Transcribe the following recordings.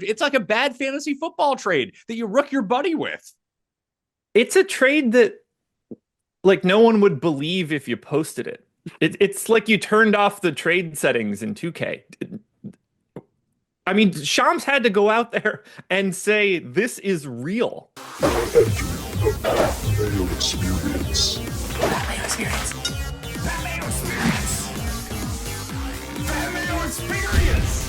It's like a bad fantasy football trade that you rook your buddy with. It's a trade that like no one would believe if you posted it. It's like you turned off the trade settings in 2K. I mean, Shams had to go out there and say this is real. Mayo experience. Mayo experience. Mayo experience. Mayo experience.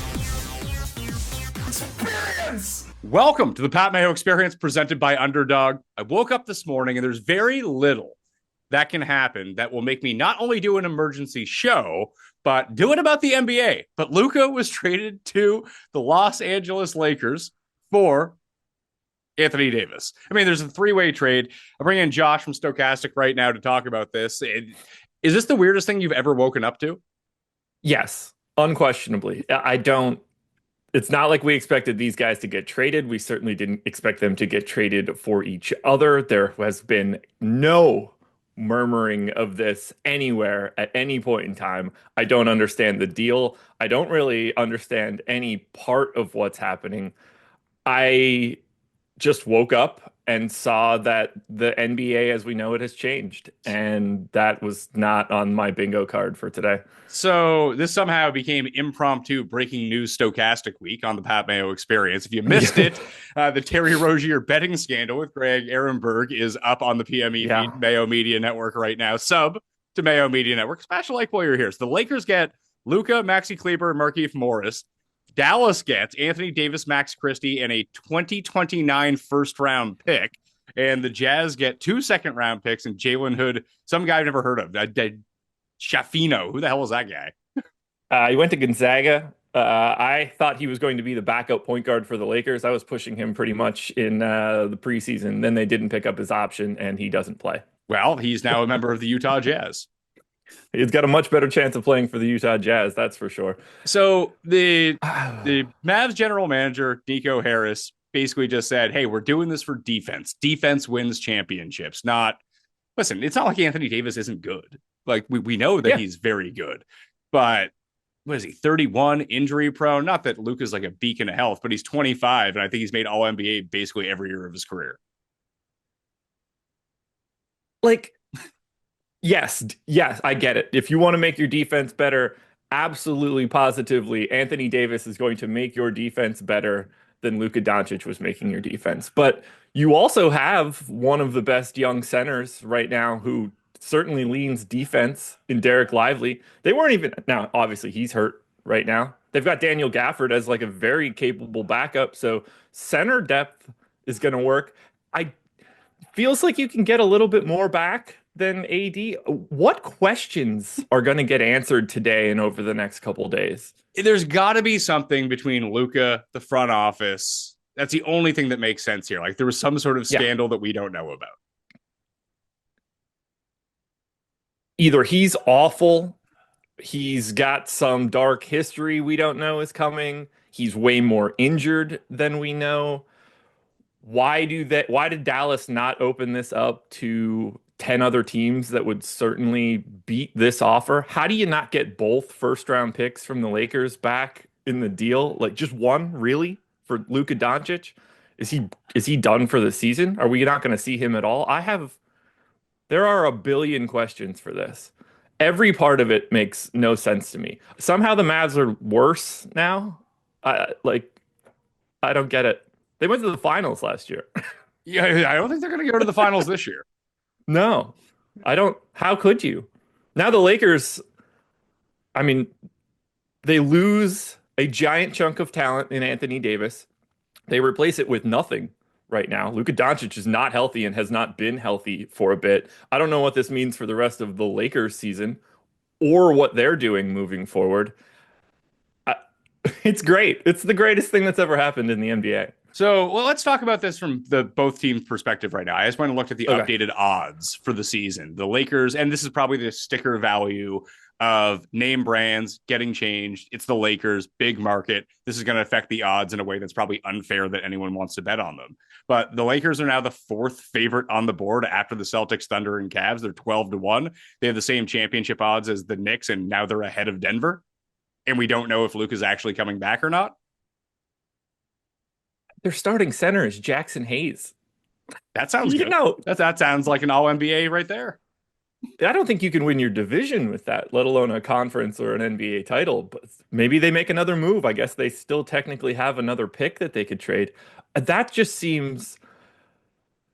Experience. Welcome to the Pat Mayo Experience presented by Underdog. I woke up this morning and there's very little that can happen that will make me not only do an emergency show, but do it about the NBA. But Luka was traded to the Los Angeles Lakers for Anthony Davis. I mean, there's a three-way trade. I'll bring in Josh from Stochastic right now to talk about this. Is this the weirdest thing you've ever woken up to? Yes, unquestionably. It's not like we expected these guys to get traded. We certainly didn't expect them to get traded for each other. There has been no murmuring of this anywhere at any point in time. I don't understand the deal. I don't really understand any part of what's happening. I just woke up and saw that the NBA as we know it has changed, and that was not on my bingo card for today. So this somehow became impromptu breaking news Stochastic week on the Pat Mayo Experience. If you missed it, the Terry Rozier betting scandal with Greg Ehrenberg is up on the Mayo Media Network right now. Sub to Mayo Media Network. Smash a like while you're here. So the Lakers get Luka, Maxi Kleber, Markieff Morris. Dallas gets Anthony Davis, Max Christie, and a 2029 first-round pick. And the Jazz get 2 second-round picks and Jalen Hood, some guy I've never heard of. Shafino. Who the hell was that guy? He went to Gonzaga. I thought he was going to be the backup point guard for the Lakers. I was pushing him pretty much in the preseason. Then they didn't pick up his option, and he doesn't play. Well, he's now a member of the Utah Jazz. He's got a much better chance of playing for the Utah Jazz, that's for sure. So the Mavs general manager, Nico Harris, basically just said, hey, we're doing this for defense. Defense wins championships. Listen, it's not like Anthony Davis isn't good. Like, we know that he's very good. But what is he, 31, injury prone? Not that Luka's like a beacon of health, but he's 25, and I think he's made All-NBA basically every year of his career. Like, yes, I get it. If you want to make your defense better, absolutely, positively, Anthony Davis is going to make your defense better than Luka Doncic was making your defense. But you also have one of the best young centers right now who certainly leans defense in Derek Lively. They weren't even, now obviously he's hurt right now. They've got Daniel Gafford as like a very capable backup. So center depth is going to work. Feels like you can get a little bit more back than AD. What questions are going to get answered today and over the next couple of days? There's got to be something between Luka, the front office. That's the only thing that makes sense here. Like there was some sort of scandal that we don't know about. Either he's awful, he's got some dark history we don't know is coming, he's way more injured than we know. Why did Dallas not open this up to 10 other teams that would certainly beat this offer? How do you not get both first-round picks from the Lakers back in the deal? Like just one, really, for Luka Doncic? Is he done for the season? Are we not going to see him at all? There are a billion questions for this. Every part of it makes no sense to me. Somehow the Mavs are worse now. I don't get it. They went to the finals last year. Yeah, I don't think they're going to go to the finals this year. No, I don't. How could you? Now the Lakers, I mean, they lose a giant chunk of talent in Anthony Davis. They replace it with nothing right now. Luka Doncic is not healthy and has not been healthy for a bit. I don't know what this means for the rest of the Lakers season or what they're doing moving forward. It's great. It's the greatest thing that's ever happened in the NBA. So, well, let's talk about this from the both teams' perspective right now. I just went and looked at the updated odds for the season. The Lakers, and this is probably the sticker value of name brands getting changed. It's the Lakers, big market. This is going to affect the odds in a way that's probably unfair that anyone wants to bet on them. But the Lakers are now the fourth favorite on the board after the Celtics, Thunder, and Cavs. They're 12-1. They have the same championship odds as the Knicks, and now they're ahead of Denver. And we don't know if Luka's actually coming back or not. Their starting center is Jackson Hayes. That sounds You good. know, That sounds like an all NBA right there. I don't think you can win your division with that, let alone a conference or an NBA title. But maybe they make another move. I guess they still technically have another pick that they could trade. That just seems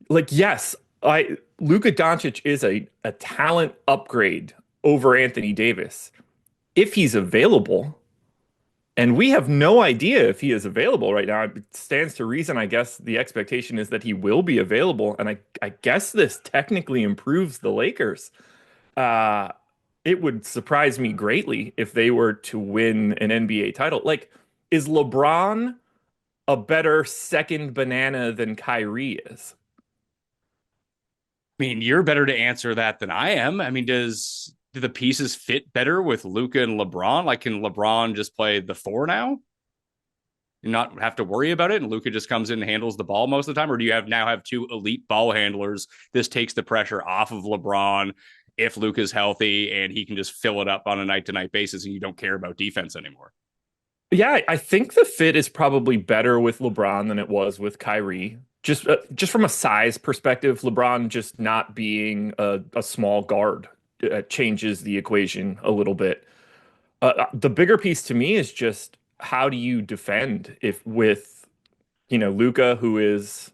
like, yes, I Luka Doncic is a talent upgrade over Anthony Davis if he's available. And we have no idea if he is available right now. It stands to reason, I guess the expectation is that he will be available. And I guess this technically improves the Lakers. Uh, it would surprise me greatly if they were to win an NBA title. Like, is LeBron a better second banana than Kyrie is? I mean, you're better to answer that than I am. I mean, do the pieces fit better with Luka and LeBron? Like, can LeBron just play the four now and not have to worry about it? And Luka just comes in and handles the ball most of the time? Or do you have two elite ball handlers? This takes the pressure off of LeBron if Luka's healthy and he can just fill it up on a night to night basis and you don't care about defense anymore. Yeah, I think the fit is probably better with LeBron than it was with Kyrie. Just from a size perspective, LeBron just not being a small guard changes the equation a little bit. The bigger piece to me is just how do you defend if with Luka, who is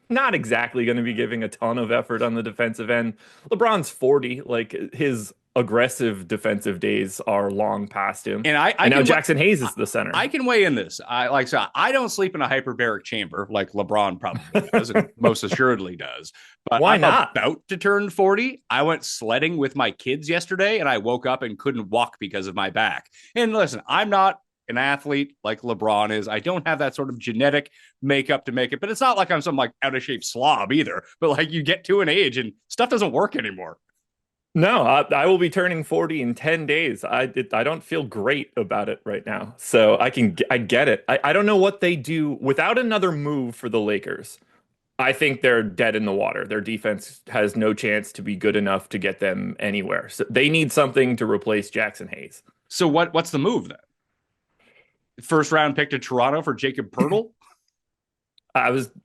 not exactly going to be giving a ton of effort on the defensive end. LeBron's 40, like his aggressive defensive days are long past him. And now Jackson Hayes is the center. I can weigh in this. I don't sleep in a hyperbaric chamber like LeBron probably does, and most assuredly does. But Why I'm not? about to turn 40. I went sledding with my kids yesterday, and I woke up and couldn't walk because of my back. And listen, I'm not an athlete like LeBron is. I don't have that sort of genetic makeup to make it, but it's not like I'm some like out of shape slob either. But like you get to an age and stuff doesn't work anymore. No, I will be turning 40 in 10 days. I don't feel great about it right now. So I get it. I don't know what they do without another move for the Lakers. I think they're dead in the water. Their defense has no chance to be good enough to get them anywhere. So they need something to replace Jackson Hayes. So what's the move then? First round pick to Toronto for Jacob Poeltl?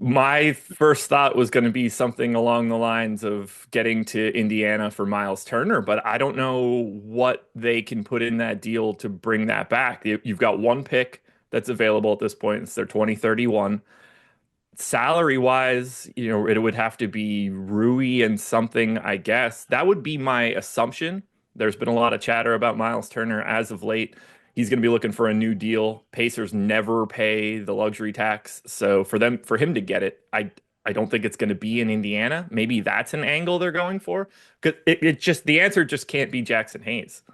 My first thought was going to be something along the lines of getting to Indiana for Miles Turner, but I don't know what they can put in that deal to bring that back. You've got one pick that's available at this point. It's their 2031. Salary wise, it would have to be Rui and something, I guess. That would be my assumption. There's been a lot of chatter about Miles Turner as of late. He's going to be looking for a new deal. Pacers never pay the luxury tax. So for him to get it, I don't think it's going to be in Indiana. Maybe that's an angle they're going for. Because the answer just can't be Jackson Hayes.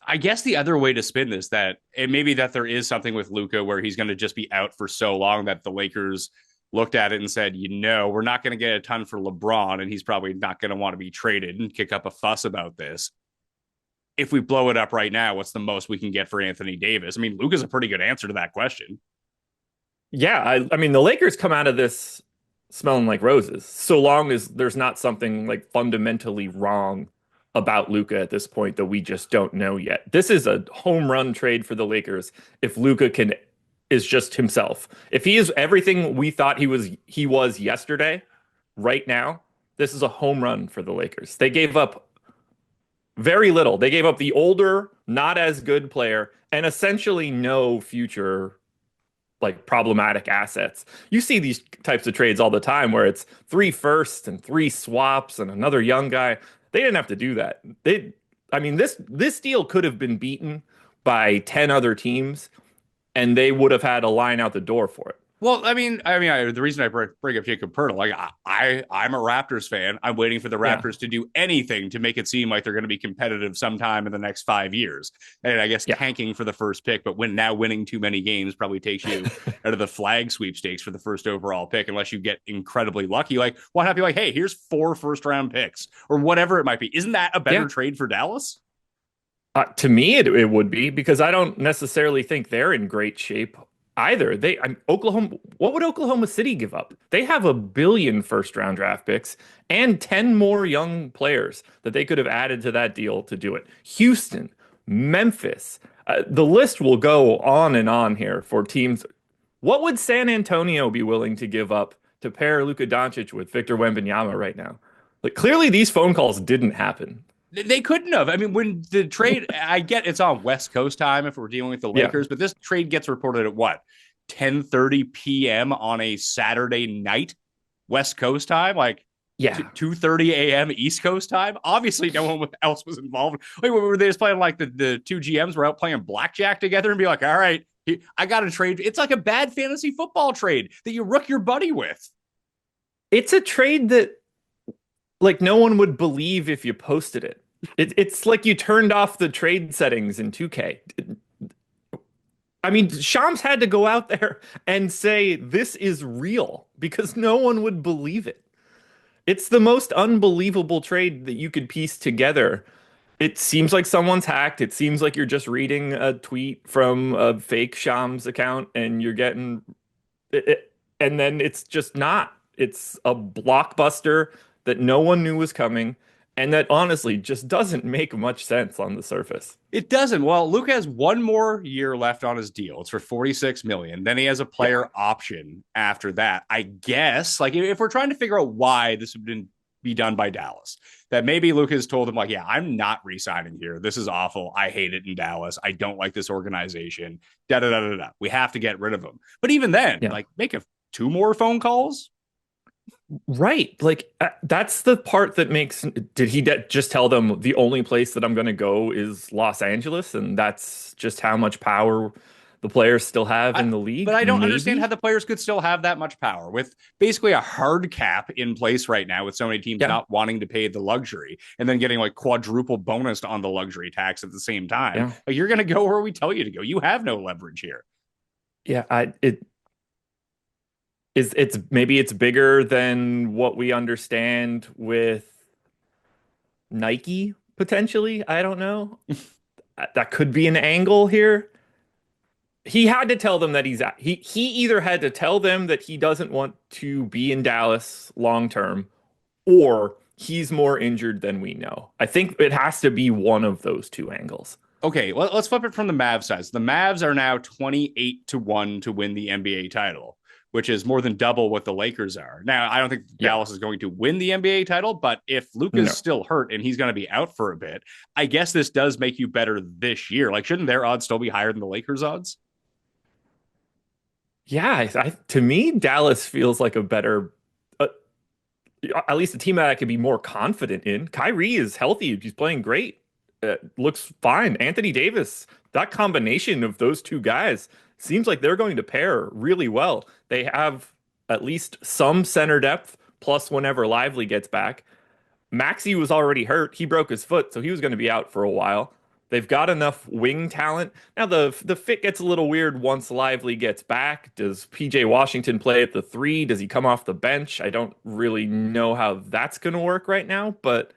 I guess the other way to spin this that it may be that there is something with Luka where he's going to just be out for so long that the Lakers looked at it and said, we're not going to get a ton for LeBron, and he's probably not going to want to be traded and kick up a fuss about this. If we blow it up right now, what's the most we can get for Anthony Davis? I mean, Luka's a pretty good answer to that question. Yeah, I mean, the Lakers come out of this smelling like roses, so long as there's not something like fundamentally wrong about Luka at this point that we just don't know yet. This is a home run trade for the Lakers if Luka is just himself. If he is everything we thought he was yesterday, right now, this is a home run for the Lakers. They gave up very little. They gave up the older, not as good player and essentially no future like problematic assets. You see these types of trades all the time where it's 3 firsts and 3 swaps and another young guy. They didn't have to do that. This deal could have been beaten by 10 other teams and they would have had a line out the door for it. Well, the reason I bring up Jacob Poeltl, like I'm a Raptors fan. I'm waiting for the Raptors to do anything to make it seem like they're going to be competitive sometime in the next 5 years. And I guess tanking for the first pick, but winning too many games probably takes you out of the flag sweepstakes for the first overall pick, unless you get incredibly lucky. Like, why not be like, hey, here's 4 first-round picks or whatever it might be? Isn't that a better trade for Dallas? To me, it would be, because I don't necessarily think they're in great shape either. Oklahoma. What would Oklahoma City give up? They have $1 billion first-round draft picks and 10 more young players that they could have added to that deal to do it. Houston, Memphis. The list will go on and on here for teams. What would San Antonio be willing to give up to pair Luka Doncic with Victor Wembanyama right now? Like clearly these phone calls didn't happen. They couldn't have. I mean, when the trade, I get it's on West Coast time if we're dealing with the Yeah. Lakers, but this trade gets reported at what, 10:30 p.m. on a Saturday night, West Coast time, like Yeah. 2:30 a.m. East Coast time. Obviously, no one else was involved. Like, were they just playing like the two GMs were out playing blackjack together and be like, all right, I got to trade. It's like a bad fantasy football trade that you rook your buddy with. It's a trade that like no one would believe if you posted it. It's like you turned off the trade settings in 2K. I mean, Shams had to go out there and say this is real because no one would believe it. It's the most unbelievable trade that you could piece together. It seems like someone's hacked. It seems like you're just reading a tweet from a fake Shams account and you're getting it, and then it's just not. It's a blockbuster that no one knew was coming, and that honestly just doesn't make much sense on the surface. It doesn't. Well, Luka has one more year left on his deal. It's for $46 million. Then he has a player option after that. I guess, like, if we're trying to figure out why this would be done by Dallas, that maybe Luka's told him, like, yeah, I'm not re-signing here. This is awful. I hate it in Dallas. I don't like this organization. Da da da da da. We have to get rid of him. But even then, like, make two more phone calls. Right. Like that's the part that makes, did he just tell them the only place that I'm going to go is Los Angeles? And that's just how much power the players still have in the league. But I don't understand how the players could still have that much power with basically a hard cap in place right now with so many teams not wanting to pay the luxury and then getting like quadruple bonus on the luxury tax at the same time. Yeah. Like, you're going to go where we tell you to go. You have no leverage here. Yeah. It's maybe it's bigger than what we understand with Nike potentially. I don't know. That could be an angle here. He had to tell them that he either had to tell them that he doesn't want to be in Dallas long term, or he's more injured than we know. I think it has to be one of those two angles. Okay, let's flip it from the Mavs side. So the Mavs are now 28-1 to win the NBA title, which is more than double what the Lakers are. Now, I don't think Dallas is going to win the NBA title, but if Luka's still hurt and he's going to be out for a bit, I guess this does make you better this year. Like, shouldn't their odds still be higher than the Lakers' odds? Yeah, to me, Dallas feels like a better, at least a team that I could be more confident in. Kyrie is healthy. He's playing great. Looks fine. Anthony Davis, that combination of those two guys seems like they're going to pair really well. They have at least some center depth, plus whenever Lively gets back. Maxey was already hurt. He broke his foot, so he was going to be out for a while. They've got enough wing talent. Now, the fit gets a little weird once Lively gets back. Does PJ Washington play at the 3? Does he come off the bench? I don't really know how that's going to work right now, but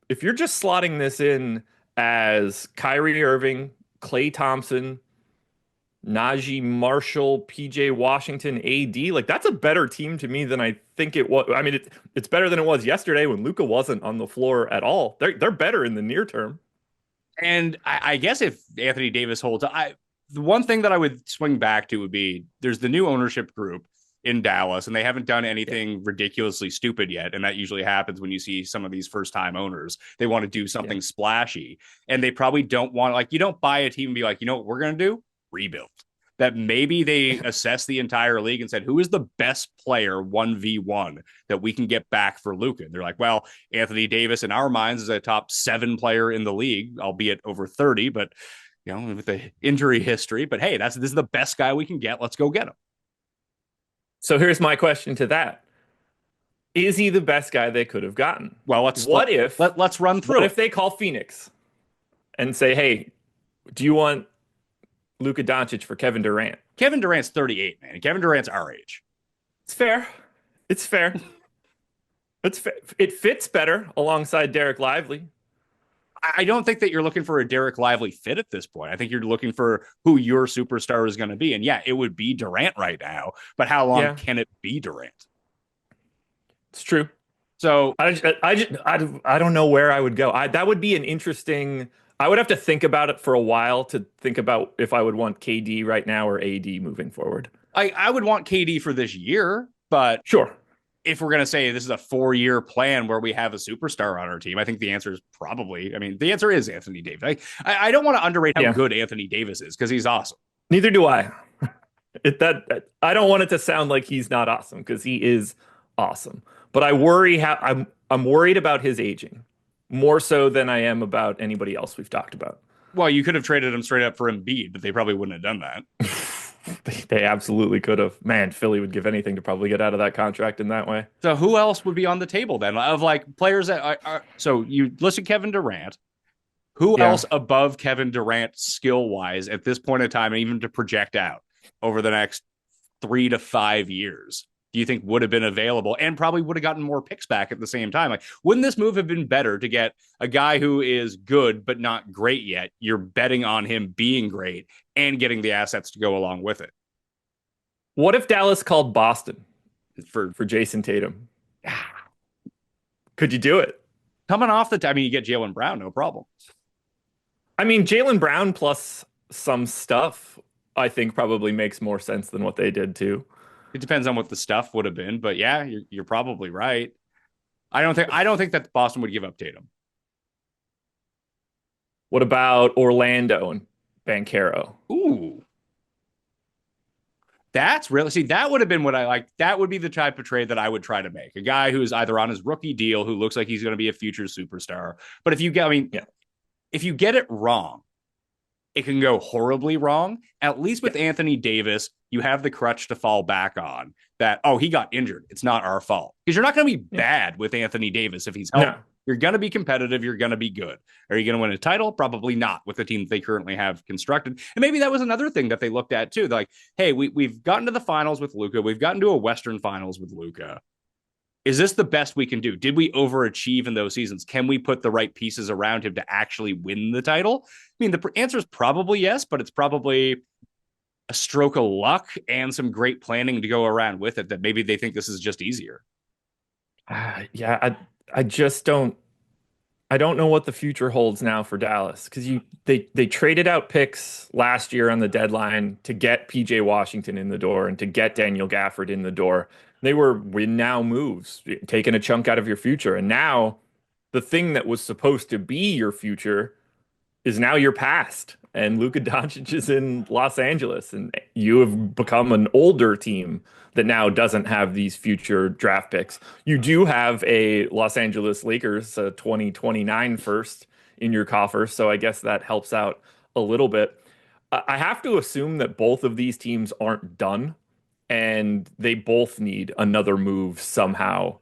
if you're just slotting this in as Kyrie Irving, Klay Thompson, Najee Marshall, PJ Washington, AD, like that's a better team to me than I think it was. I mean, it's better than it was yesterday when Luka wasn't on the floor at all. They're better in the near term. And I guess if Anthony Davis holds, the one thing that I would swing back to would be there's the new ownership group in Dallas, and they haven't done anything ridiculously stupid yet. And that usually happens when you see some of these first-time owners. They want to do something splashy, and they probably don't want, like, you don't buy a team and be like, you know what we're going to do? Rebuild. That maybe they assess the entire league and said, who is the best player 1v1 that we can get back for Luka? And they're like, well, Anthony Davis in our minds is a top 7 player in the league, albeit over 30, but you know, with the injury history. But hey, this is the best guy we can get. Let's go get him. So here's my question to that. Is he the best guy they could have gotten? Well, let's run through. What if they call Phoenix and say, hey, do you want Luka Doncic for Kevin Durant? Kevin Durant's 38, man. Kevin Durant's our age. It's fair. It's fair. It fits better alongside Derek Lively. I don't think that you're looking for a Derek Lively fit at this point. I think you're looking for who your superstar is going to be. And yeah, it would be Durant right now, but how long can it be Durant? It's true. So I don't know where I would go. That would be an interesting I would have to think about it for a while to think about if I would want KD right now or AD moving forward. I would want KD for this year, but sure. If we're going to say this is a 4-year plan where we have a superstar on our team, I think the answer is probably, the answer is Anthony Davis. I don't want to underrate how good Anthony Davis is because he's awesome. Neither do I. I don't want it to sound like he's not awesome because he is awesome. But I'm worried about his aging more so than I am about anybody else we've talked about. Well, you could have traded him straight up for Embiid, but they probably wouldn't have done that. They absolutely could have. Man, Philly would give anything to probably get out of that contract in that way. So who else would be on the table then of like players that are so you listed Kevin Durant. Who else above Kevin Durant skill wise at this point in time, and even to project out over the next 3 to 5 years, do you think would have been available and probably would have gotten more picks back at the same time? Like, wouldn't this move have been better to get a guy who is good but not great yet? You're betting on him being great and getting the assets to go along with it. What if Dallas called Boston for Jason Tatum? Could you do it? Coming off the time, you get Jaylen Brown, no problem. Jaylen Brown plus some stuff, I think probably makes more sense than what they did too. It depends on what the stuff would have been, but yeah, you're probably right. I don't think that Boston would give up Tatum. What about Orlando and Banchero? Ooh. That's really, see, that would have been what I like. That would be the type of trade that I would try to make. A guy who's either on his rookie deal, who looks like he's going to be a future superstar. But if you get, if you get it wrong, it can go horribly wrong. At least with Anthony Davis, you have the crutch to fall back on that, he got injured. It's not our fault. Because you're not going to be bad with Anthony Davis if he's healthy. No. You're going to be competitive. You're going to be good. Are you going to win a title? Probably not with the team that they currently have constructed. And maybe that was another thing that they looked at too. They're like, hey, we've gotten to the finals with Luka. We've gotten to a Western finals with Luka. Is this the best we can do? Did we overachieve in those seasons? Can we put the right pieces around him to actually win the title? The answer is probably yes, but it's probably a stroke of luck and some great planning to go around with it that maybe they think this is just easier. I just don't know what the future holds now for Dallas because they traded out picks last year on the deadline to get PJ Washington in the door and to get Daniel Gafford in the door. They were win now moves, taking a chunk out of your future. And now the thing that was supposed to be your future is now your past. And Luka Doncic is in Los Angeles, and you have become an older team that now doesn't have these future draft picks. You do have a Los Angeles Lakers 2029 first in your coffer, so I guess that helps out a little bit. I have to assume that both of these teams aren't done, and they both need another move somehow.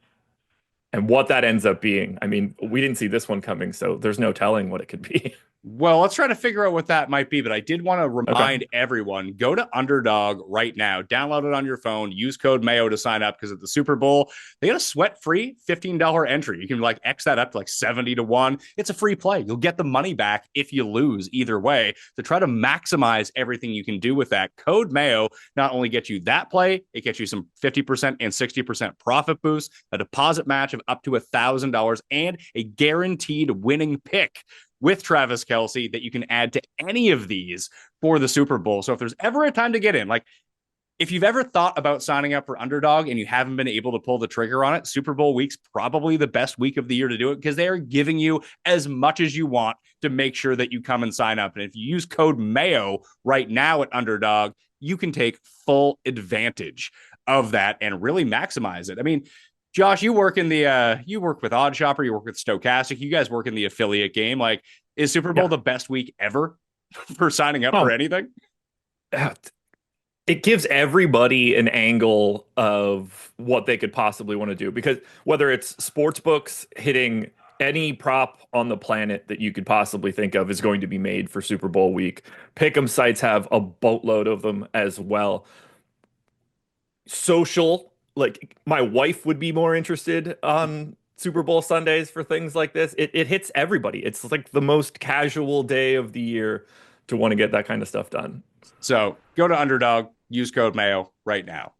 And what that ends up being, we didn't see this one coming, so there's no telling what it could be. Well, let's try to figure out what that might be. But I did want to remind everyone, go to Underdog right now, download it on your phone, use code Mayo to sign up because at the Super Bowl, they got a sweat-free $15 entry. You can X that up to 70 to 1. It's a free play. You'll get the money back if you lose either way. To try to maximize everything you can do with that, code Mayo not only gets you that play, it gets you some 50% and 60% profit boost, a deposit match of up to $1,000, and a guaranteed winning pick with Travis Kelce that you can add to any of these for the Super Bowl. So if there's ever a time to get in, if you've ever thought about signing up for Underdog and you haven't been able to pull the trigger on it, Super Bowl week's probably the best week of the year to do it because they are giving you as much as you want to make sure that you come and sign up. And if you use code Mayo right now at Underdog, you can take full advantage of that and really maximize it. Josh, you work with OddsShopper, you work with Stokastic, you guys work in the affiliate game. Is Super Bowl the best week ever for signing up for anything? It gives everybody an angle of what they could possibly want to do because whether it's sports books hitting any prop on the planet that you could possibly think of is going to be made for Super Bowl week. Pick'em sites have a boatload of them as well. Social, my wife would be more interested on Super Bowl Sundays for things like this. It hits everybody. It's the most casual day of the year to want to get that kind of stuff done. So go to Underdog, use code Mayo right now.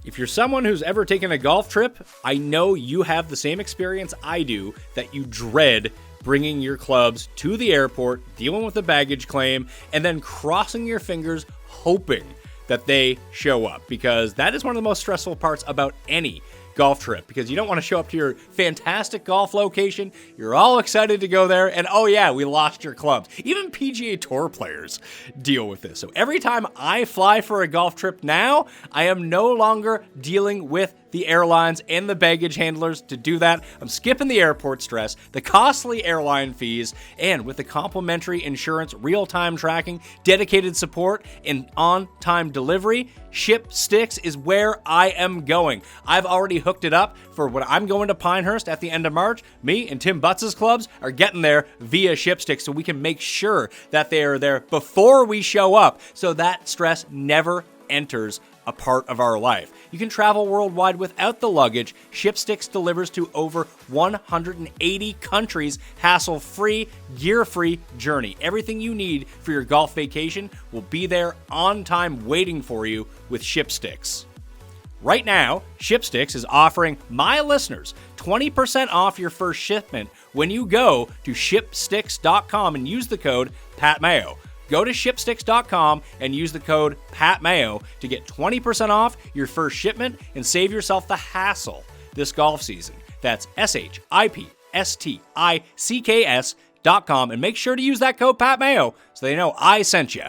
If you're someone who's ever taken a golf trip, I know you have the same experience I do that you dread bringing your clubs to the airport, dealing with the baggage claim, and then crossing your fingers, hoping that they show up, because that is one of the most stressful parts about any golf trip, because you don't want to show up to your fantastic golf location. You're all excited to go there, and oh yeah, we lost your clubs. Even PGA Tour players deal with this. So every time I fly for a golf trip now, I am no longer dealing with the airlines and the baggage handlers to do that. I'm skipping the airport stress, the costly airline fees, and with the complimentary insurance, real-time tracking, dedicated support, and on-time delivery, ShipSticks is where I am going. I've already hooked it up for when I'm going to Pinehurst at the end of March. Me and Tim Butts' clubs are getting there via ShipSticks, so we can make sure that they are there before we show up, so that stress never enters a part of our life. You can travel worldwide without the luggage. ShipSticks delivers to over 180 countries, hassle-free, gear-free journey. Everything you need for your golf vacation will be there on time waiting for you with ShipSticks. Right now, ShipSticks is offering my listeners 20% off your first shipment when you go to shipsticks.com and use the code PATMAYO. Go to shipsticks.com and use the code PATMAYO to get 20% off your first shipment and save yourself the hassle this golf season. That's shipsticks.com, and make sure to use that code PATMAYO so they know I sent you.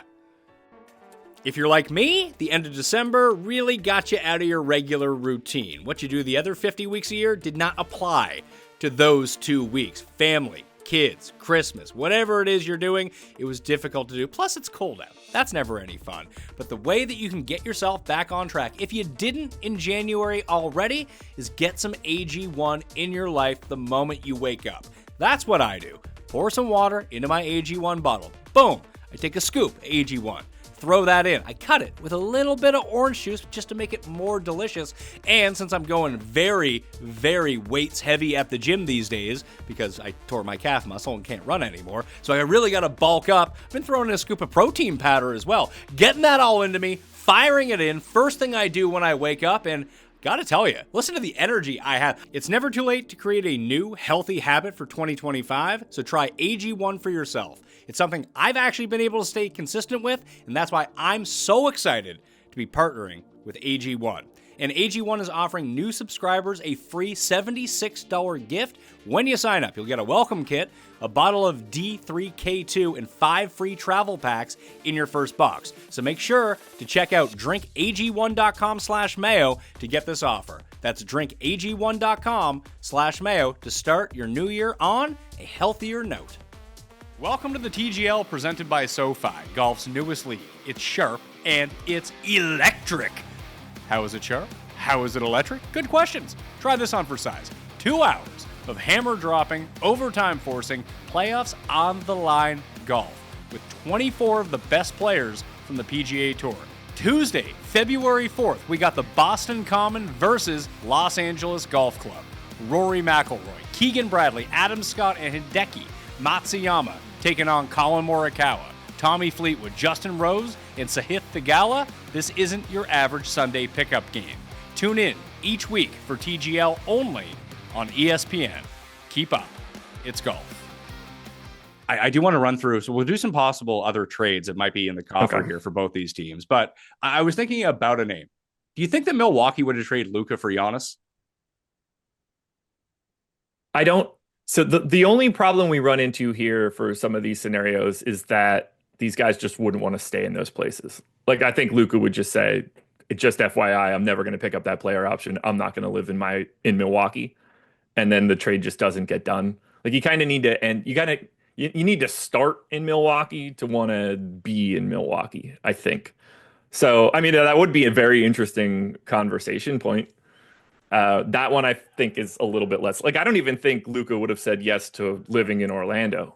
If you're like me, the end of December really got you out of your regular routine. What you do the other 50 weeks a year did not apply to those 2 weeks. Family, kids, Christmas, whatever it is you're doing, it was difficult to do. Plus, it's cold out. That's never any fun. But the way that you can get yourself back on track, if you didn't in January already, is get some AG1 in your life the moment you wake up. That's what I do. Pour some water into my AG1 bottle. Boom! I take a scoop AG1. Throw that in. I cut it with a little bit of orange juice just to make it more delicious. And since I'm going very, very weights heavy at the gym these days because I tore my calf muscle and can't run anymore, so I really got to bulk up, I've been throwing in a scoop of protein powder as well. Getting that all into me, firing it in, first thing I do when I wake up, and gotta tell you, listen to the energy I have. It's never too late to create a new, healthy habit for 2025, so try AG1 for yourself. It's something I've actually been able to stay consistent with, and that's why I'm so excited to be partnering with AG1. And AG1 is offering new subscribers a free $76 gift when you sign up. You'll get a welcome kit, a bottle of D3K2, and 5 free travel packs in your first box. So make sure to check out drinkag1.com/Mayo to get this offer. That's drinkag1.com/Mayo to start your new year on a healthier note. Welcome to the TGL presented by SoFi, golf's newest league. It's sharp and it's electric. How is it sharp? How is it electric? Good questions. Try this on for size. 2 hours of hammer dropping, overtime forcing, playoffs on the line golf with 24 of the best players from the PGA Tour. Tuesday, February 4th, we got the Boston Common versus Los Angeles Golf Club. Rory McIlroy, Keegan Bradley, Adam Scott, and Hideki Matsuyama taking on Colin Morikawa, Tommy Fleetwood, Justin Rose, and Sahith Theegala. This isn't your average Sunday pickup game. Tune in each week for TGL only on ESPN. Keep up. It's golf. I do want to run through, so we'll do some possible other trades that might be in the coffer here for both these teams. But I was thinking about a name. Do you think that Milwaukee would have traded Luka for Giannis? I don't. So the only problem we run into here for some of these scenarios is that these guys just wouldn't want to stay in those places. Like, I think Luka would just say, just FYI, I'm never going to pick up that player option. I'm not going to live in Milwaukee. And then the trade just doesn't get done. Like, you kind of need to end. You need to start in Milwaukee to want to be in Milwaukee, I think. So, I mean, that would be a very interesting conversation point. That one I think is a little bit less. Like, I don't even think Luka would have said yes to living in Orlando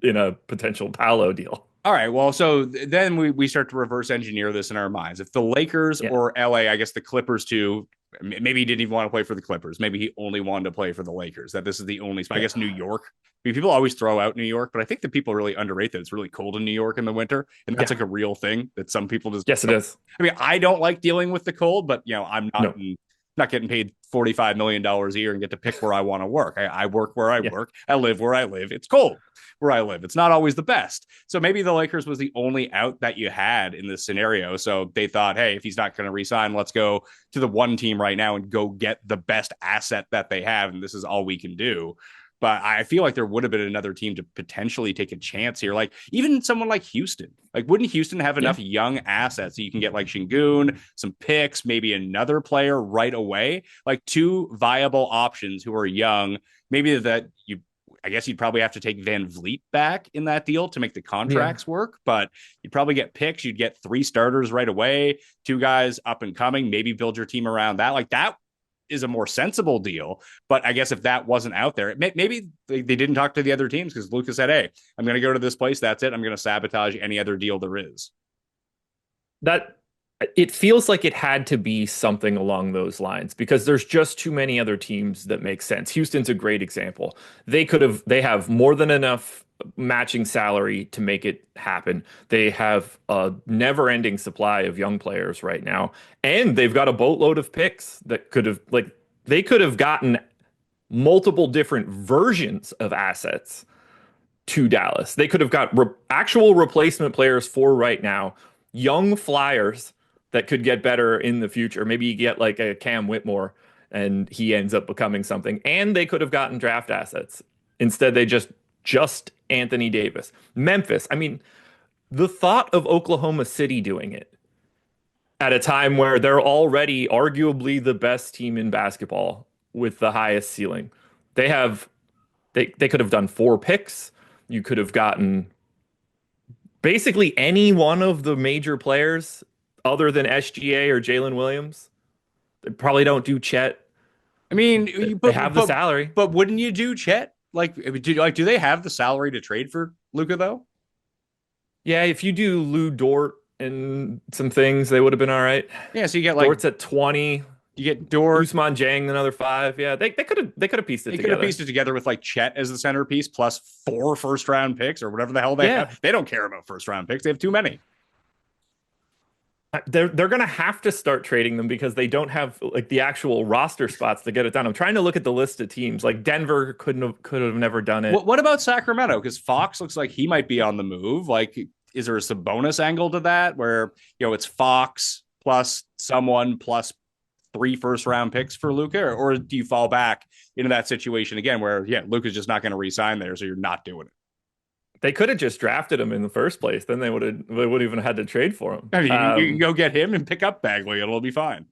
in a potential Paolo deal. All right. Well, so then we start to reverse engineer this in our minds. If the Lakers or LA, I guess the Clippers too, maybe he didn't even want to play for the Clippers. Maybe he only wanted to play for the Lakers, that this is the only spot. I guess New York. I mean, people always throw out New York, but I think that people really underrate that it's really cold in New York in the winter. And that's like a real thing that some people just. Yes, it is. I mean, I don't like dealing with the cold, but I'm not in not getting paid $45 million a year and get to pick where I want to work. I work where I work. I live where I live. It's cold where I live. It's not always the best. So maybe the Lakers was the only out that you had in this scenario. So they thought, hey, if he's not going to resign, let's go to the one team right now and go get the best asset that they have. And this is all we can do. But I feel like there would have been another team to potentially take a chance here. Like even someone like Houston. Like wouldn't Houston have enough young assets so you can get like Şengün, some picks, maybe another player right away? Like two viable options who are young. Maybe that I guess you'd probably have to take Van Vliet back in that deal to make the contracts work, but you'd probably get picks. You'd get 3 starters right away, 2 guys up and coming, maybe build your team around that. Like that is a more sensible deal. But I guess if that wasn't out there, maybe they didn't talk to the other teams because Luka said, hey, I'm going to go to this place. That's it. I'm going to sabotage any other deal there is. That it feels like it had to be something along those lines because there's just too many other teams that make sense. Houston's a great example. They have more than enough matching salary to make it happen. They have a never-ending supply of young players right now, and they've got a boatload of picks that they could have gotten multiple different versions of assets to Dallas. They could have got actual replacement players for right now, young flyers that could get better in the future. Maybe you get like a Cam Whitmore and he ends up becoming something. And they could have gotten draft assets. Instead, they just Anthony Davis. Memphis. I mean, the thought of Oklahoma City doing it at a time where they're already arguably the best team in basketball with the highest ceiling. They could have done 4 picks. You could have gotten basically any one of the major players other than SGA or Jalen Williams. They probably don't do Chet. I mean, they have the salary. But wouldn't you do Chet? Do they have the salary to trade for Luka though? Yeah, if you do Lou Dort and some things, they would have been all right. Yeah, so you get like Dort's at 20. You get Dort, Ousmane Dieng, another 5. Yeah, they could have pieced it together. They could have pieced it together with like Chet as the centerpiece plus 4 first-round picks or whatever the hell they have. They don't care about first-round picks. They have too many. They're going to have to start trading them because they don't have like the actual roster spots to get it done. I'm trying to look at the list of teams. Like Denver could have never done it. What about Sacramento? Because Fox looks like he might be on the move. Like, is there a Sabonis angle to that where it's Fox plus someone plus 3 first-round picks for Luka, or do you fall back into that situation again where Luka's just not going to re-sign there, so you're not doing it? They could have just drafted him in the first place. Then they wouldn't even had to trade for him. I mean, you can go get him and pick up Bagley. It'll be fine.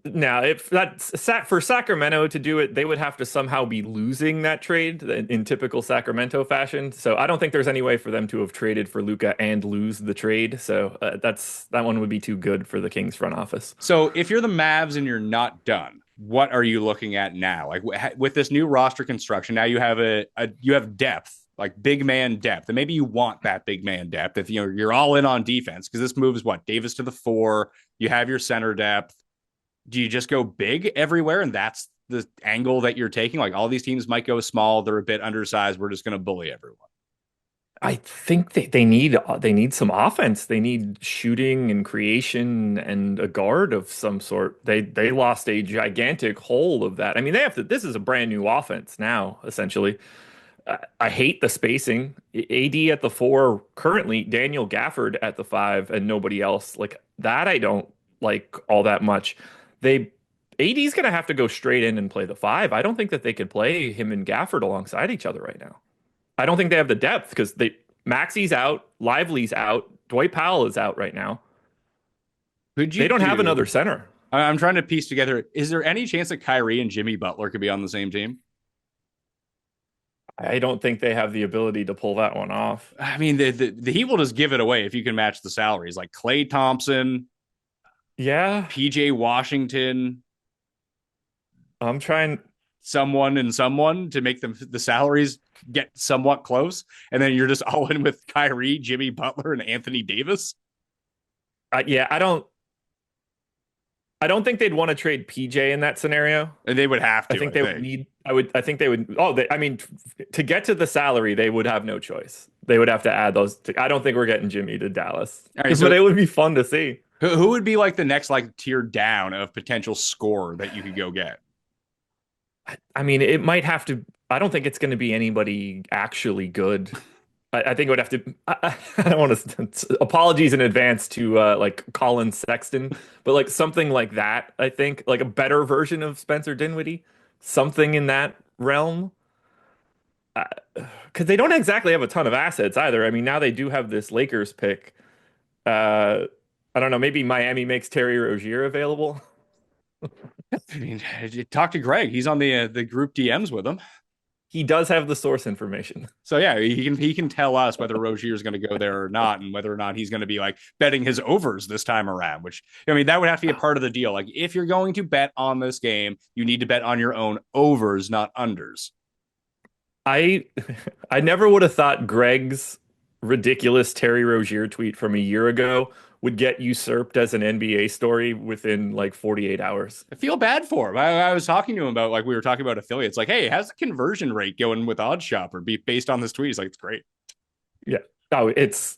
Now, if that's for Sacramento to do it, they would have to somehow be losing that trade in typical Sacramento fashion. So I don't think there's any way for them to have traded for Luka and lose the trade. So that one would be too good for the Kings front office. So if you're the Mavs and you're not done, what are you looking at now? Like with this new roster construction, now you have you have depth. Like big man depth, and maybe you want that big man depth if you're all in on defense because this moves Davis to the 4. You have your center depth. Do you just go big everywhere, and that's the angle that you're taking? Like all these teams might go small; they're a bit undersized. We're just going to bully everyone. I think they need some offense. They need shooting and creation and a guard of some sort. They lost a gigantic hole of that. I mean, this is a brand new offense now, essentially. I hate the spacing. AD at the 4, currently Daniel Gafford at the 5, and nobody else. Like that I don't like all that much. AD's going to have to go straight in and play the 5. I don't think that they could play him and Gafford alongside each other right now. I don't think they have the depth because Maxi's out, Lively's out, Dwight Powell is out right now. They don't have another center. I'm trying to piece together. Is there any chance that Kyrie and Jimmy Butler could be on the same team? I don't think they have the ability to pull that one off. I mean, the Heat will just give it away if you can match the salaries. Like Klay Thompson, PJ Washington. I'm trying someone to make the salaries get somewhat close, and then you're just all in with Kyrie, Jimmy Butler, and Anthony Davis. I don't think they'd want to trade PJ in that scenario. And they would have to. I think they would need. I think they would. Oh, I mean, to get to the salary, they would have no choice. They would have to add those. I don't think we're getting Jimmy to Dallas, All right, so but it would be fun to see. who would be like the next like tier down of potential score that you could go get? I mean, it might have to. I don't think it's going to be anybody actually good. I think it would have to. I don't want to. Apologies in advance to like Colin Sexton, but like something like that. I think like a better version of Spencer Dinwiddie, something in that realm. Because they don't exactly have a ton of assets either. I mean, now they do have this Lakers pick. Uh, I don't know. Maybe Miami makes Terry Rozier available. I mean, talk to Greg. He's on the group DMs with him. He does have the source information. So yeah, he can tell us whether Rozier is going to go there or not, and whether or not he's going to be like betting his overs this time around. Which I mean, that would have to be a part of the deal. Like if you're going to bet on this game, you need to bet on your own overs, not unders. I I never would have thought Greg's ridiculous Terry Rozier tweet from a year ago would get usurped as an NBA story within like 48 hours. I feel bad for him. I was talking to him about like we were talking about affiliates. Like, hey, how's the conversion rate going with Odd Shopper? Be based on this tweet. He's like, it's great. Yeah. Oh,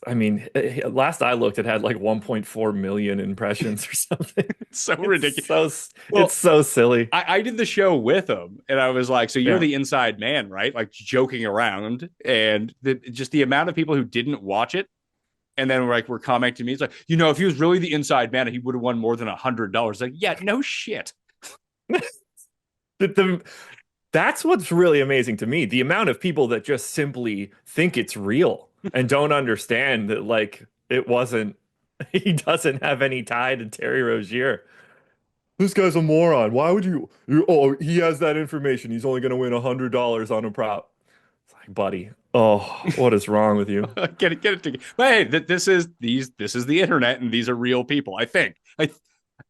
I mean, last I looked, it had like 1.4 million impressions or something. It's so ridiculous. It's so silly. I did the show with him, and I was like, so you're Yeah. the inside man, right? Like joking around, and just the amount of people who didn't watch it. And then we're commenting to me. It's like, if he was really the inside man, he would have won more than $100. Like, yeah, no shit. That's what's really amazing to me. The amount of people that just simply think it's real and don't understand that, like, it wasn't, he doesn't have any tie to Terry Rozier. This guy's a moron. Why would oh, he has that information. He's only going to win $100 on a prop. It's like, buddy, oh, what is wrong with you? Get it together. But hey, this is the internet, and these are real people. I think.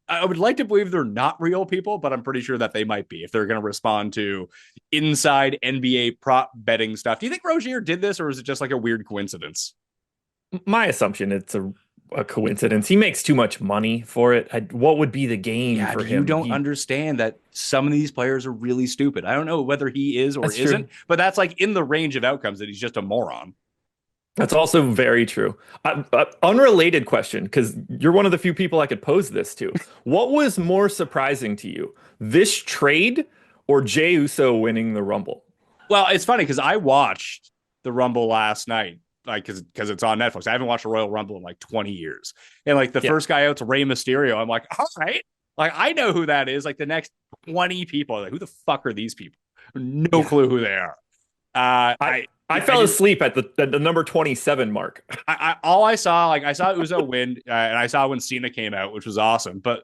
I would like to believe they're not real people, but I'm pretty sure that they might be if they're going to respond to inside NBA prop betting stuff. Do you think Rozier did this, or is it just like a weird coincidence? My assumption, it's a coincidence. He makes too much money for it. What would be the gain for him? You don't understand that some of these players are really stupid. I don't know whether he is or That's isn't, true. but that's like in the range of outcomes that he's just a moron. That's also very true. Unrelated question, because you're one of the few people I could pose this to. What was more surprising to you, this trade or Jey Uso winning the Rumble? Well, it's funny because I watched the Rumble last night, like because it's on Netflix. I haven't watched a Royal Rumble in like 20 years, and like the first guy out's Rey Mysterio. I'm like, all right, like I know who that is. Like the next 20 people, like who the fuck are these people? No clue who they are. I fell asleep at the number 27 mark. I saw Uzo win, and I saw when Cena came out, which was awesome. But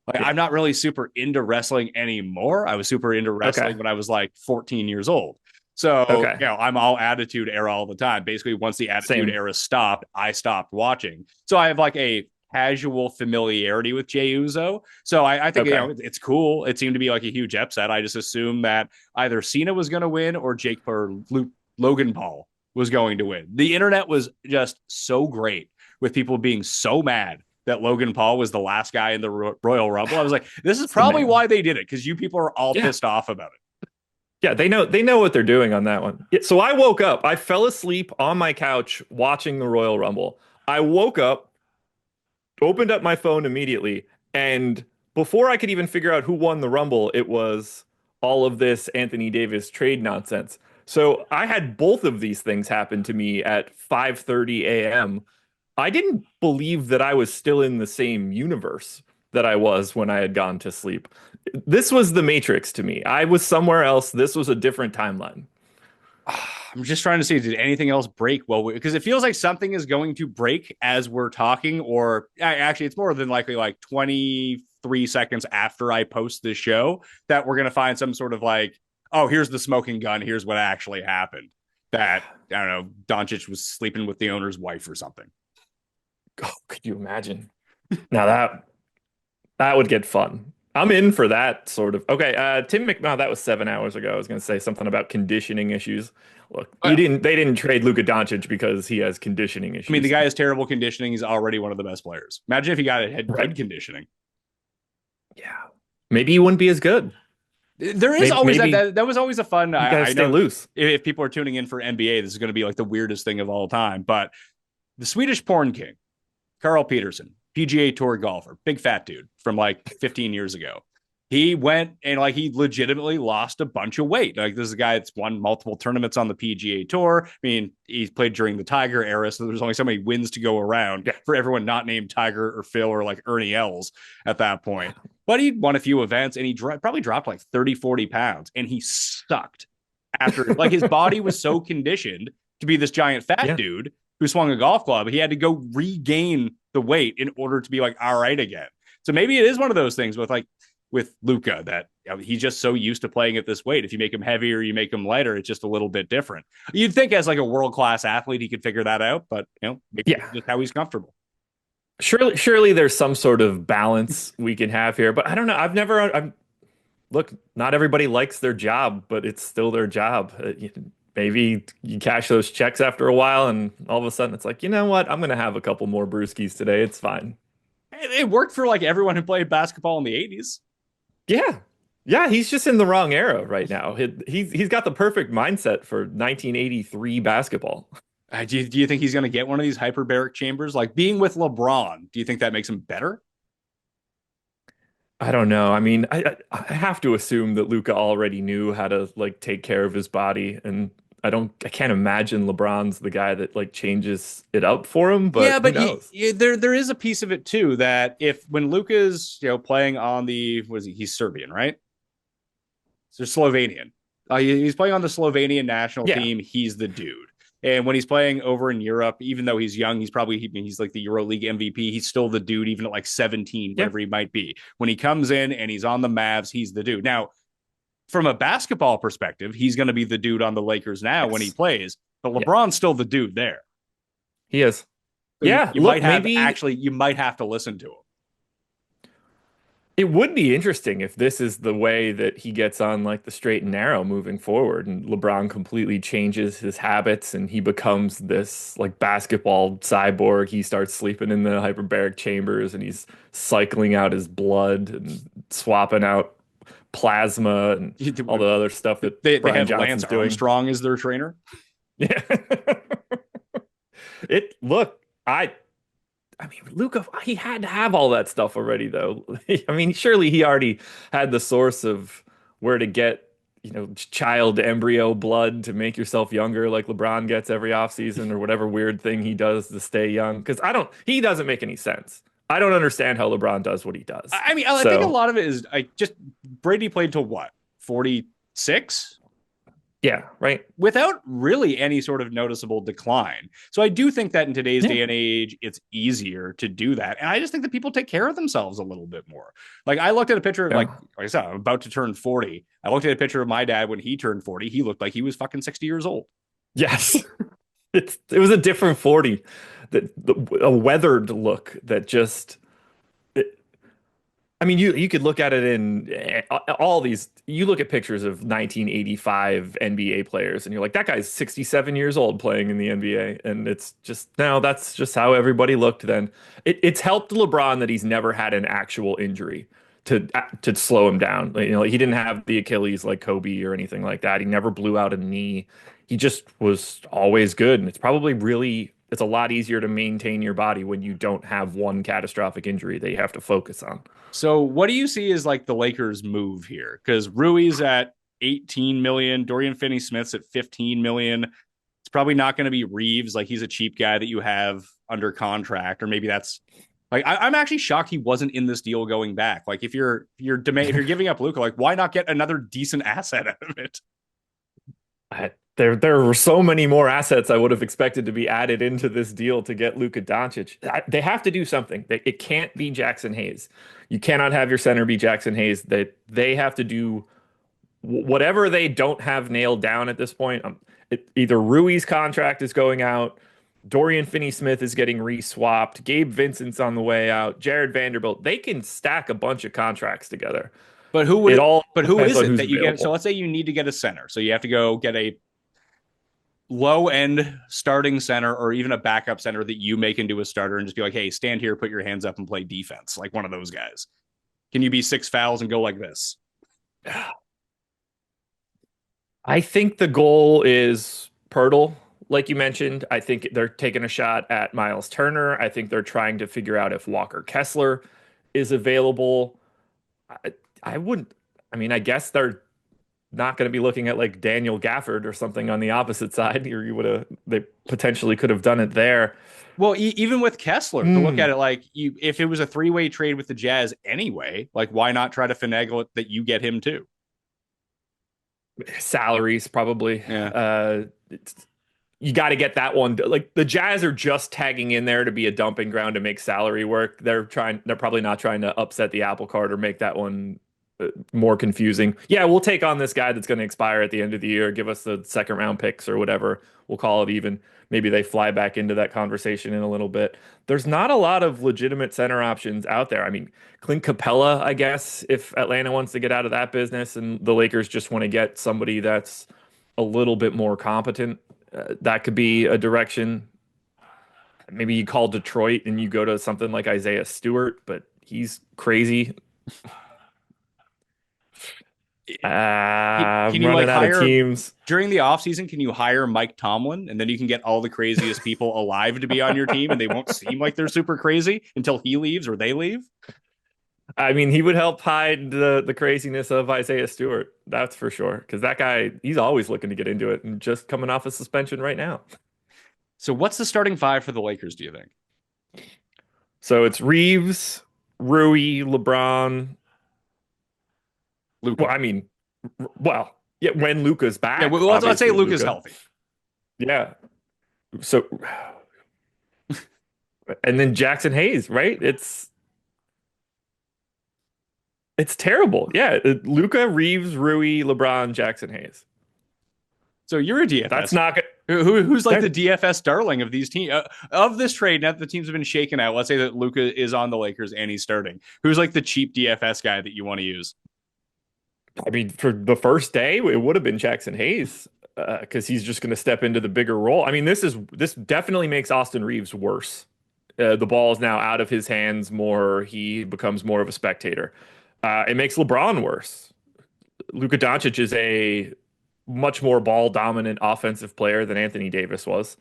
like, I'm not really super into wrestling anymore. I was super into wrestling when I was like 14 years old. So I'm all Attitude Era all the time. Basically, once the Attitude Era stopped, I stopped watching. So I have like a casual familiarity with Jey Uso. So I think it's cool. It seemed to be like a huge upset. I just assumed that either Cena was going to win or Logan Paul was going to win. The internet was just so great with people being so mad that Logan Paul was the last guy in the Royal Rumble. I was like, this is probably why they did it, because you people are all pissed off about it. Yeah, they know what they're doing on that one. So I woke up. I fell asleep on my couch watching the Royal Rumble. I woke up, opened up my phone immediately, and before I could even figure out who won the Rumble, it was all of this Anthony Davis trade nonsense. So I had both of these things happen to me at 5:30 a.m. I didn't believe that I was still in the same universe that I was when I had gone to sleep. This was the Matrix to me. I was somewhere else. This was a different timeline. I'm just trying to see, did anything else break? Well, because it feels like something is going to break as we're talking, or actually it's more than likely like 23 seconds after I post this show that we're going to find some sort of like, oh, here's the smoking gun. Here's what actually happened. That, I don't know, Doncic was sleeping with the owner's wife or something. Oh, could you imagine? Now that would get fun. I'm in for that sort of. Okay, Tim McMahon, that was 7 hours ago. I was going to say something about conditioning issues. Look, they didn't trade Luka Doncic because he has conditioning issues. I mean, the guy has terrible conditioning. He's already one of the best players. Imagine if he had good conditioning. Yeah. Maybe he wouldn't be as good. There is always maybe that was always a fun. You gotta I stay know loose. if people are tuning in for NBA, this is going to be like the weirdest thing of all time. But the Swedish porn king, Carl Peterson, PGA Tour golfer, big fat dude from like 15 years ago. He went and like he legitimately lost a bunch of weight. Like this is a guy that's won multiple tournaments on the PGA Tour. I mean, he's played during the Tiger era, so there's only so many wins to go around for everyone not named Tiger or Phil or like Ernie Els at that point. But he won a few events and he probably dropped like 30, 40 pounds and he sucked after like his body was so conditioned to be this giant fat dude who swung a golf club. He had to go regain the weight in order to be like, all right again. So maybe it is one of those things with Luka that he's just so used to playing at this weight. If you make him heavier, you make him lighter, it's just a little bit different. You'd think as like a world-class athlete, he could figure that out, but maybe just how he's comfortable. Surely there's some sort of balance we can have here, but I don't know. Look, not everybody likes their job, but it's still their job. Maybe you cash those checks after a while and all of a sudden it's like, you know what? I'm going to have a couple more brewskis today. It's fine. It worked for like everyone who played basketball in the 80s. Yeah, he's just in the wrong era right now. He's got the perfect mindset for 1983 basketball. Do you think he's going to get one of these hyperbaric chambers? Like being with LeBron, do you think that makes him better? I don't know. I mean, I have to assume that Luka already knew how to like take care of his body, and I can't imagine LeBron's the guy that like changes it up for him. But who knows? There is a piece of it too that if when Luka's playing on he's Serbian, right? So Slovenian. He's playing on the Slovenian national team. He's the dude. And when he's playing over in Europe, even though he's young, he's like the EuroLeague MVP. He's still the dude, even at like 17, whatever he might be. When he comes in and he's on the Mavs, he's the dude. Now, from a basketball perspective, he's going to be the dude on the Lakers now when he plays. But LeBron's still the dude there. He is. So you might have to listen to him. It would be interesting if this is the way that he gets on like the straight and narrow moving forward and LeBron completely changes his habits and he becomes this like basketball cyborg. He starts sleeping in the hyperbaric chambers and he's cycling out his blood and swapping out plasma and all the other stuff that they Brian have Johnson's Lance doing. Armstrong as their trainer. Yeah. I mean, Luka, he had to have all that stuff already, though. I mean, surely he already had the source of where to get, child embryo blood to make yourself younger, like LeBron gets every offseason or whatever weird thing he does to stay young. Because he doesn't make any sense. I don't understand how LeBron does what he does. I mean, I think a lot of it is Brady played till what, 46? Yeah, right. Without really any sort of noticeable decline. So I do think that in today's day and age, it's easier to do that. And I just think that people take care of themselves a little bit more. Like I looked at a picture of like I said, I'm about to turn 40. I looked at a picture of my dad when he turned 40. He looked like he was fucking 60 years old. Yes. It was a different 40. A weathered look that just... I mean, you could look at it in all these. You look at pictures of 1985 NBA players, and you're like, that guy's 67 years old playing in the NBA, and it's just that's just how everybody looked then. It's helped LeBron that he's never had an actual injury to slow him down. He didn't have the Achilles like Kobe or anything like that. He never blew out a knee. He just was always good, and it's a lot easier to maintain your body when you don't have one catastrophic injury that you have to focus on. So what do you see as like the Lakers move here? Because Rui's at 18 million, Dorian Finney-Smith's at 15 million. It's probably not going to be Reeves. Like he's a cheap guy that you have under contract, or maybe that's like, I'm actually shocked he wasn't in this deal going back. Like if you're giving up Luka, like why not get another decent asset out of it? There were so many more assets I would have expected to be added into this deal to get Luka Doncic. They have to do something. It can't be Jackson Hayes. You cannot have your center be Jackson Hayes. They have to do whatever they don't have nailed down at this point. Either Rui's contract is going out, Dorian Finney-Smith is getting re-swapped, Gabe Vincent's on the way out, Jared Vanderbilt. They can stack a bunch of contracts together. But who is it that you get? available. So let's say you need to get a center. So you have to go get a low-end starting center or even a backup center that you make into a starter and just be like, hey, stand here, put your hands up and play defense. Like one of those guys. Can you be 6 fouls and go like this? I think the goal is Pirtle, like you mentioned. I think they're taking a shot at Miles Turner. I think they're trying to figure out if Walker Kessler is available. I, I wouldn't. I mean, I guess they're not going to be looking at like Daniel Gafford or something on the opposite side. Or you would have, they potentially could have done it there. Well, even with Kessler, to look at Mm. it like if it was a three-way trade with the Jazz anyway, like why not try to finagle it that you get him too? Salaries probably. Yeah. You got to get that one. Like the Jazz are just tagging in there to be a dumping ground to make salary work. They're trying. They're probably not trying to upset the apple cart or make that one more confusing. Yeah, we'll take on this guy that's going to expire at the end of the year. Give us the second round picks or whatever. We'll call it even. Maybe they fly back into that conversation in a little bit. There's not a lot of legitimate center options out there. I mean, Clint Capella, I guess, if Atlanta wants to get out of that business and the Lakers just want to get somebody that's a little bit more competent, that could be a direction. Maybe you call Detroit and you go to something like Isaiah Stewart, but he's crazy. Can I'm you like running out of hire teams. during the offseason? Can you hire Mike Tomlin and then you can get all the craziest people alive to be on your team and they won't seem like they're super crazy until he leaves or they leave? I mean, he would help hide the craziness of Isaiah Stewart. That's for sure. Because that guy, he's always looking to get into it and just coming off a suspension right now. So what's the starting five for the Lakers, do you think? So it's Reeves, Rui, LeBron. Luka. Well, I mean, well, yeah, when Luka's back. Yeah, well, let's say obviously Luka's healthy. Yeah. So, and then Jackson Hayes, right? It's terrible. Yeah, Luka, Reeves, Rui, LeBron, Jackson Hayes. So you're a DFS. That's not who's like the DFS darling of these teams of this trade. Now that the teams have been shaken out, let's say that Luka is on the Lakers and he's starting. Who's like the cheap DFS guy that you want to use? I mean, for the first day, it would have been Jackson Hayes because he's just going to step into the bigger role. I mean, this definitely makes Austin Reeves worse. The ball is now out of his hands more. He becomes more of a spectator. It makes LeBron worse. Luka Doncic is a much more ball dominant offensive player than Anthony Davis was.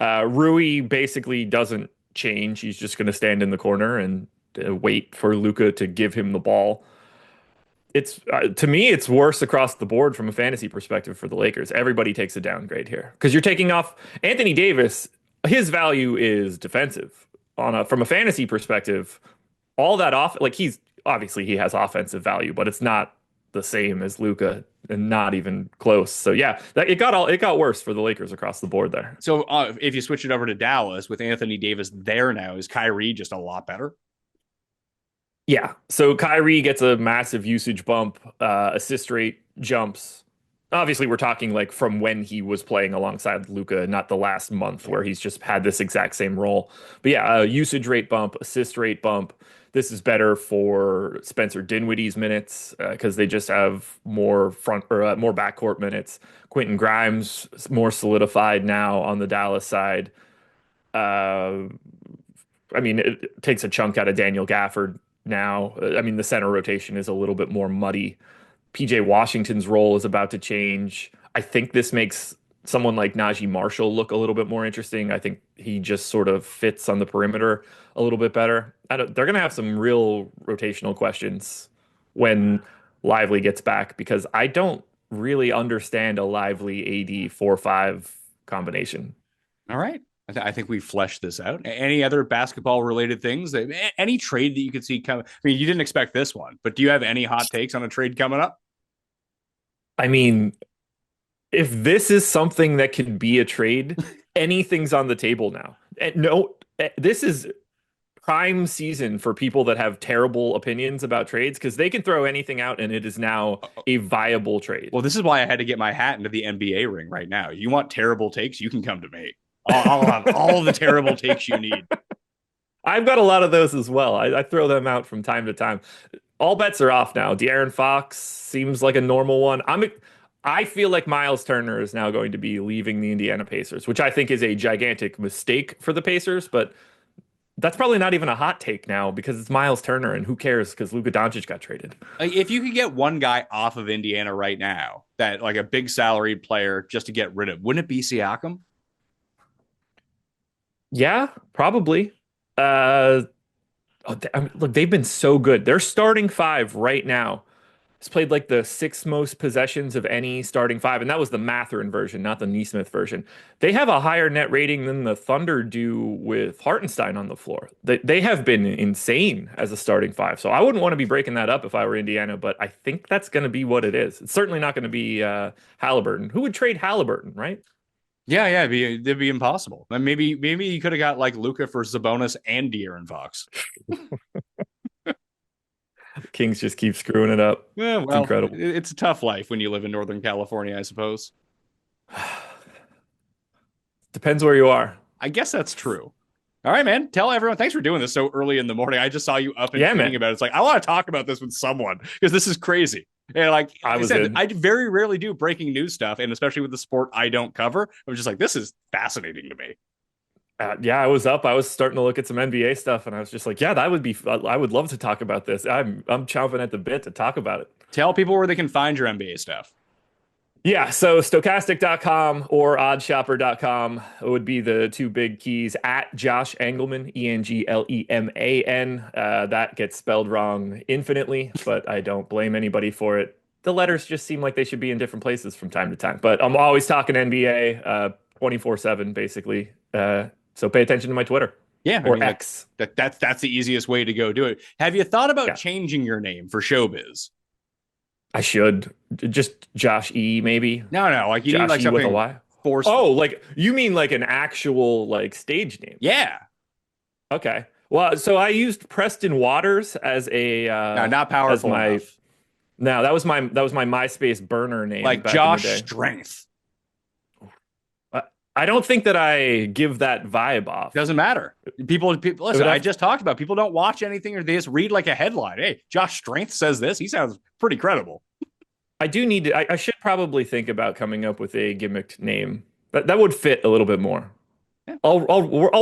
Rui basically doesn't change. He's just going to stand in the corner and wait for Luka to give him the ball. It's to me, it's worse across the board from a fantasy perspective for the Lakers. Everybody takes a downgrade here because you're taking off Anthony Davis. His value is defensive from a fantasy perspective. All that off, like he's obviously he has offensive value, but it's not the same as Luka and not even close. So yeah, it got worse for the Lakers across the board there. So if you switch it over to Dallas with Anthony Davis there now, is Kyrie just a lot better? Yeah. So Kyrie gets a massive usage bump, assist rate jumps. Obviously, we're talking like from when he was playing alongside Luka, not the last month where he's just had this exact same role. But yeah, usage rate bump, assist rate bump. This is better for Spencer Dinwiddie's minutes because they just have more front or more backcourt minutes. Quentin Grimes is more solidified now on the Dallas side. I mean, it takes a chunk out of Daniel Gafford now. I mean, the center rotation is a little bit more muddy. PJ Washington's role is about to change. I think this makes someone like Najee Marshall look a little bit more interesting. I think he just sort of fits on the perimeter a little bit better. They're going to have some real rotational questions when Lively gets back because I don't really understand a Lively AD 4-5 combination. All right. I think we fleshed this out. Any other basketball related things? Any trade that you could see coming? I mean, you didn't expect this one, but do you have any hot takes on a trade coming up? I mean, if this is something that can be a trade, anything's on the table now. No, this is prime season for people that have terrible opinions about trades because they can throw anything out and it is now a viable trade. Well, this is why I had to get my hat into the NBA ring right now. You want terrible takes? You can come to me. I'll have all the terrible takes you need. I've got a lot of those as well. I throw them out from time to time. All bets are off now. De'Aaron Fox seems like a normal one. I feel like Miles Turner is now going to be leaving the Indiana Pacers, which I think is a gigantic mistake for the Pacers, but That's probably not even a hot take now because it's Miles Turner, and who cares because Luka Doncic got traded. Like, if you could get one guy off of Indiana right now, that like a big salaried player just to get rid of, wouldn't it be Siakam? Yeah, probably. Uh, look, they've been so good. Their starting five right now has played like the sixth most possessions of any starting five, and that was the Matherin version, not the Neesmith version. They have a higher net rating than the Thunder do with Hartenstein on the floor. They have been insane as a starting five. So I wouldn't want to be breaking that up if I were Indiana, but I think that's going to be what it is. It's certainly not going to be Halliburton. Who would trade Halliburton, right? Yeah, it'd be impossible. And maybe you could have got like Luka for Sabonis and De'Aaron Fox. Kings just keep screwing it up. Yeah, well, it's incredible. It's a tough life when you live in Northern California, I suppose. Depends where you are. I guess that's true. All right, man. Tell everyone. Thanks for doing this so early in the morning. I just saw you up and thinking about it. It's like, I want to talk about this with someone because this is crazy. And like I said, I very rarely do breaking news stuff, and especially with the sport I don't cover. I was just like, this is fascinating to me. Yeah, I was up. I was starting to look at some NBA stuff, and I was just like, yeah, that would be. I would love to talk about this. I'm chomping at the bit to talk about it. Tell people where they can find your NBA stuff. Yeah, so stokastic.com or oddshopper.com would be the two big keys. At Josh Engleman, Engleman. That gets spelled wrong infinitely, but I don't blame anybody for it. The letters just seem like they should be in different places from time to time. But I'm always talking NBA 24/7, basically. So pay attention to my Twitter. Yeah, or X. That's the easiest way to go do it. Have you thought about changing your name for showbiz? I should just Josh E. Maybe. No. Like you Josh need like E something with a Y. Forceful. Oh, like you mean like an actual like stage name? Yeah. Okay. Well, so I used Preston Waters as a no, not powerful enough. No, that was my MySpace burner name. Like back Josh in the day. Strength. I don't think that I give that vibe off. Doesn't matter. People listen, I just talked about people don't watch anything or they just read like a headline. Hey, Josh Strength says this. He sounds pretty credible. I do need to I should probably think about coming up with a gimmicked name. That would fit a little bit more. Yeah. I'll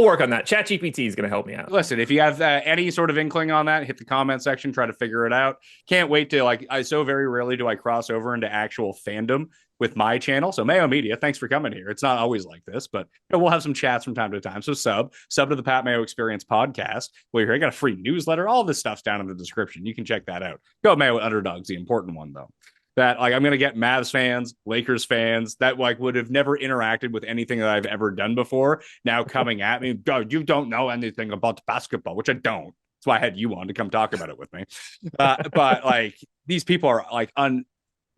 work on that. ChatGPT is going to help me out. Listen, if you have any sort of inkling on that, hit the comment section, try to figure it out. Can't wait to I so very rarely do I cross over into actual fandom with my channel. So Mayo Media, thanks for coming here. It's not always like this, but we'll have some chats from time to time. So sub to the Pat Mayo Experience podcast. Well, you're here. I got a free newsletter. All this stuff's down in the description. You can check that out. Go Mayo Underdogs, the important one though. That I'm going to get Mavs fans, Lakers fans that would have never interacted with anything that I've ever done before. Now coming at me, God, you don't know anything about basketball, which I don't. That's why I had you on to come talk about it with me. But these people are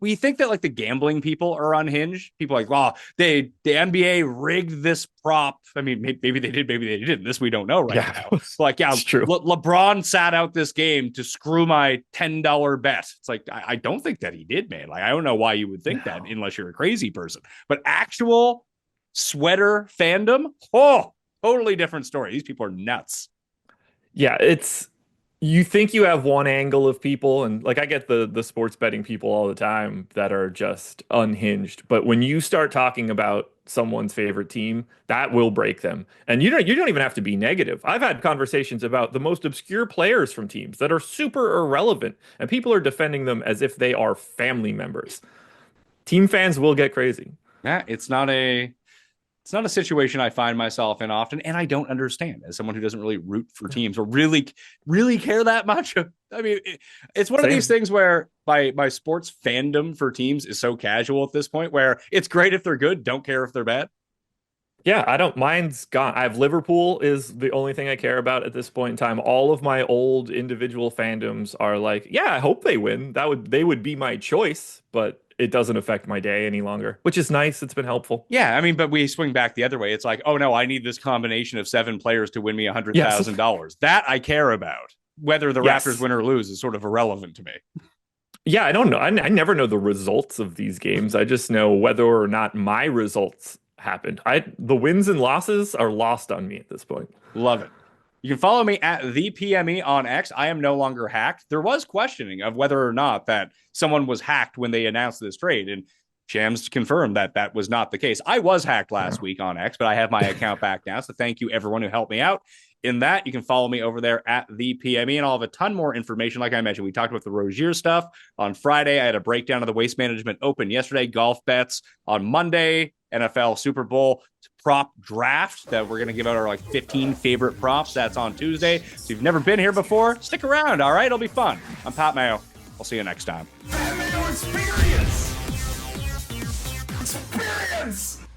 we think that the gambling people are unhinged. People are like, well, the NBA rigged this prop. I mean, maybe they did, maybe they didn't. This we don't know now. It's true. LeBron sat out this game to screw my $10 bet. It's like, I don't think that he did, man. I don't know why you would think that unless you're a crazy person. But actual sweater fandom, totally different story. These people are nuts. Yeah, you think you have one angle of people, and I get the sports betting people all the time that are just unhinged. But when you start talking about someone's favorite team, that will break them. And you don't even have to be negative. I've had conversations about the most obscure players from teams that are super irrelevant, and people are defending them as if they are family members. Team fans will get crazy. Yeah, it's not a situation I find myself in often, and I don't understand as someone who doesn't really root for teams or really, really care that much. I mean, it's one of these things where my sports fandom for teams is so casual at this point where it's great if they're good, don't care if they're bad. Yeah, mine's gone. I have Liverpool is the only thing I care about at this point in time. All of my old individual fandoms are like, yeah, I hope they win. They would be my choice, but it doesn't affect my day any longer, which is nice. It's been helpful. Yeah, I mean, but we swing back the other way. It's like, oh no, I need this combination of 7 players to win me $100,000. Yes. That I care about. Whether the Raptors win or lose is sort of irrelevant to me. Yeah, I don't know. I never know the results of these games. I just know whether or not my results happened. The wins and losses are lost on me at this point. Love it. You can follow me at the PME on X. I am no longer hacked. There was questioning of whether or not that someone was hacked when they announced this trade, and Shams confirmed that was not the case. I was hacked last week on X, but I have my account back now. So thank you everyone who helped me out. in that. You can follow me over there at the PME, and I'll have a ton more information. Like I mentioned, we talked about the Rozier stuff on Friday. I had a breakdown of the Waste Management Open yesterday, golf bets on Monday, NFL Super Bowl prop draft that we're going to give out our like 15 favorite props. That's on Tuesday. So if you've never been here before, stick around. All right, it'll be fun. I'm Pat Mayo. I'll see you next time. Pat Mayo Experience! Experience!